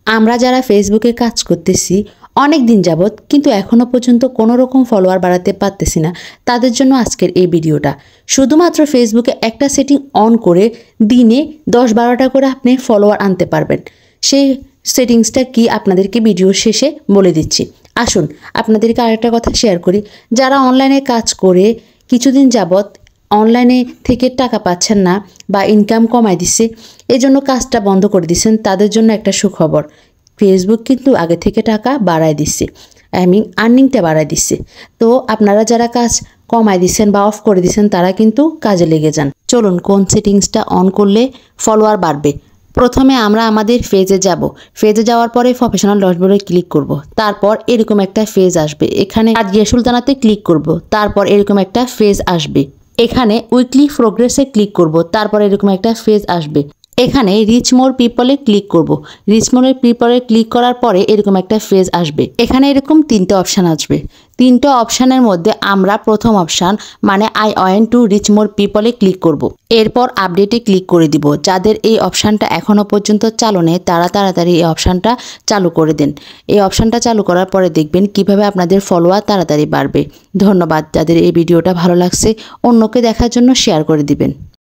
আমরা যারা ফেসবুকে কাজ করতেছি অনেক দিন যাবত কিন্তু এখনো পর্যন্ত কোনো রকম ফলোয়ার বাড়াতে পারতেছি না, তাদের জন্য আজকের এই ভিডিওটা। শুধুমাত্র ফেসবুকে একটা সেটিং অন করে দিনে 10-12টা করে আপনি ফলোয়ার আনতে পারবেন। সেই সেটিংসটা কি আপনাদেরকে ভিডিওর শেষে বলে দিচ্ছি। আসুন আপনাদেরকে আরেকটা কথা শেয়ার করি। যারা অনলাইনে কাজ করে কিছুদিন যাবত অনলাইনে থেকে টাকা পাচ্ছেন না বা ইনকাম কমায় দিচ্ছে, এজন্য কাজটা বন্ধ করে দিচ্ছেন, তাদের জন্য একটা সুখবর। ফেসবুক কিন্তু আগে থেকে টাকা বাড়ায় দিচ্ছে, আর্নিংটা বাড়ায় দিচ্ছে। তো আপনারা যারা কাজ কমায় দিচ্ছেন বা অফ করে দিচ্ছেন তারা কিন্তু কাজে লেগে যান। চলুন কোন সেটিংসটা অন করলে ফলোয়ার বাড়বে। প্রথমে আমরা আমাদের ফেজে যাব। ফেজে যাওয়ার পরে প্রফেশনাল ড্যাশবোর্ডে ক্লিক করব। তারপর এরকম একটা ফেজ আসবে, এখানে আজিয়া সুলতানাতে ক্লিক করব। তারপর এরকম একটা ফেজ আসবে, এখানে উইকলি প্রোগ্রেসে ক্লিক করব। তারপর এরকম একটা ফেজ আসবে, এখানে রিচ মোর পিপলে ক্লিক করব। রিচ মোর পিপলে ক্লিক করার পরে এরকম একটা ফেজ আসবে, এখানে এরকম 3টে অপশান আসবে। 3টে অপশানের মধ্যে আমরা প্রথম অপশান মানে I want to reach more পিপলে ক্লিক করব। এরপর আপডেটে ক্লিক করে দিব। যাদের এই অপশানটা এখনও পর্যন্ত চালু নেই তারা তাড়াতাড়ি এই অপশানটা চালু করে দেন। এই অপশানটা চালু করার পরে দেখবেন কিভাবে আপনাদের ফলোয়ার তাড়াতাড়ি বাড়বে। ধন্যবাদ। যাদের এই ভিডিওটা ভালো লাগছে অন্যকে দেখার জন্য শেয়ার করে দিবেন।